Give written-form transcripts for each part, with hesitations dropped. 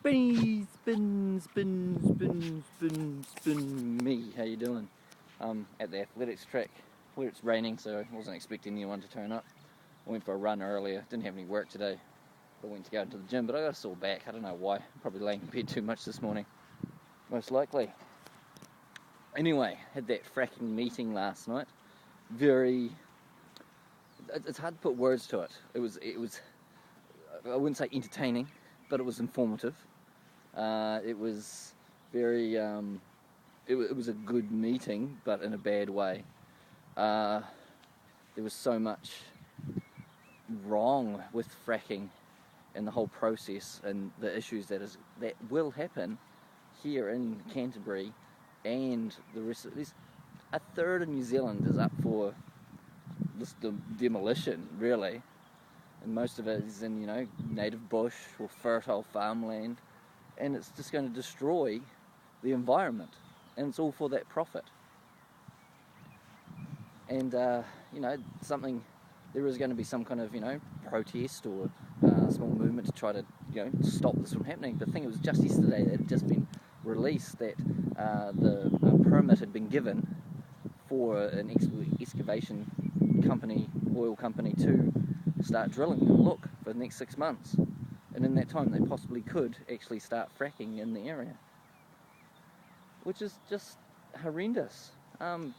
Spinny, spin, spin, spin, spin, spin. Me, how you doing? At the athletics track where it's raining, so I wasn't expecting anyone to turn up. I went for a run earlier, didn't have any work today. I went to go into the gym, but I got a sore back. I don't know why. Probably laying in bed too much this morning, most likely. Anyway, had that fracking meeting last night. It's hard to put words to it. It was, I wouldn't say entertaining, but it was informative. It was very, it was a good meeting, but in a bad way. There was so much wrong with fracking and the whole process and the issues that will happen here in Canterbury and the rest of this. A third of New Zealand is up for this demolition, really, and most of it is in, native bush or fertile farmland, and it's just going to destroy the environment, and it's all for that profit. And there is going to be some kind of protest or small movement to try to stop this from happening. But the thing, it was just yesterday that it had just been released that the permit had been given for an excavation company, oil company, to start drilling and look for the next 6 months, and in that time they possibly could actually start fracking in the area, which is just horrendous,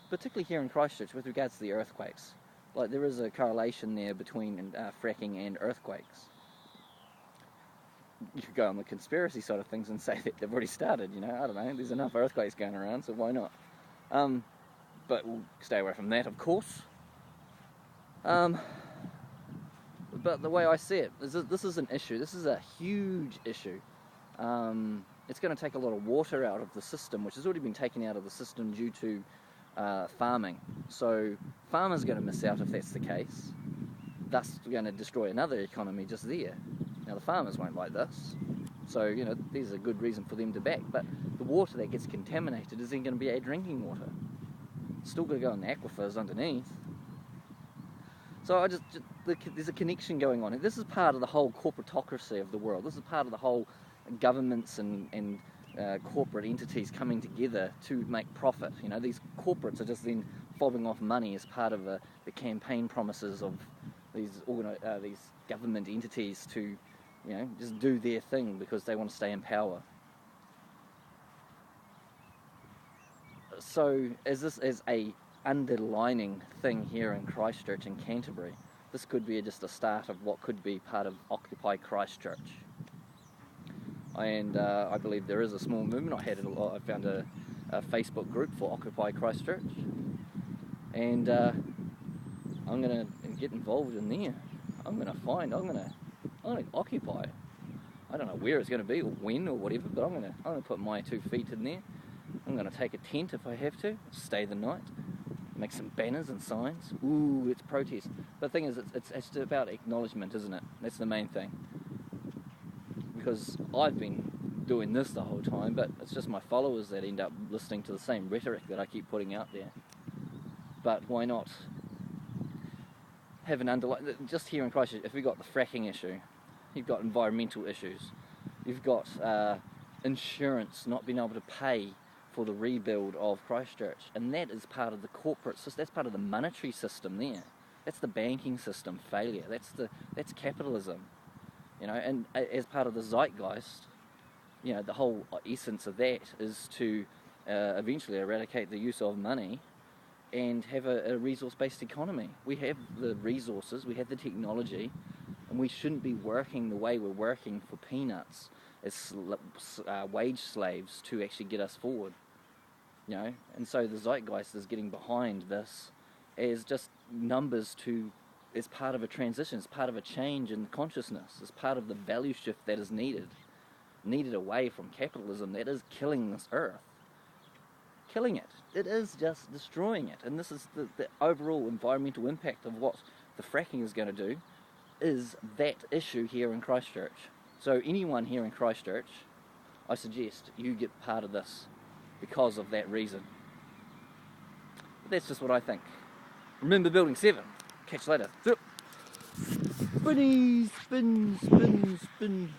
particularly here in Christchurch with regards to the earthquakes. Like, there is a correlation there between fracking and earthquakes. You could go on the conspiracy side of things and say that they've already started, I don't know, there's enough earthquakes going around, so why not? But we'll stay away from that, of course. But the way I see it is that this is an issue. This is a huge issue. It's going to take a lot of water out of the system, which has already been taken out of the system due to farming. So farmers are going to miss out if that's the case. Thus, we're going to destroy another economy just there. Now, the farmers won't like this. So, there's a good reason for them to back. But the water that gets contaminated isn't going to be our drinking water. It's still going to go in the aquifers underneath. So there's a connection going on. This is part of the whole corporatocracy of the world. This is part of the whole governments and corporate entities coming together to make profit. These corporates are just then fobbing off money as part of the campaign promises of these government entities to, just do their thing because they want to stay in power. So as a underlining thing here in Christchurch and Canterbury, this could be just a start of what could be part of Occupy Christchurch. And I believe there is a small movement. I found a Facebook group for Occupy Christchurch, and I'm going to get involved in there. I'm going to occupy. I don't know where it's going to be or when or whatever, but I'm going to put my 2 feet in there. I'm going to take a tent if I have to, stay the night, make some banners and signs. Ooh, it's protest. But the thing is, it's about acknowledgement, isn't it? That's the main thing. Because I've been doing this the whole time, but it's just my followers that end up listening to the same rhetoric that I keep putting out there. But why not have an underlying... Just here in Christchurch, if we've got the fracking issue, you've got environmental issues, you've got insurance not being able to pay for the rebuild of Christchurch, and that is part of the corporate system. That's part of the monetary system there. That's the banking system failure. That's capitalism, and as part of the Zeitgeist, the whole essence of that is to eventually eradicate the use of money and have a resource-based economy. We have the resources, we have the technology, and we shouldn't be working the way we're working for peanuts as wage slaves to actually get us forward. And so the Zeitgeist is getting behind this as just numbers as part of a transition, as part of a change in consciousness, as part of the value shift that is needed away from capitalism that is killing this earth. Killing it. It is just destroying it. And this is the overall environmental impact of what the fracking is going to do, is that issue here in Christchurch. So anyone here in Christchurch, I suggest you get part of this because of that reason. But that's just what I think. Remember Building 7. Catch you later. Spinny, spin, spin, spin.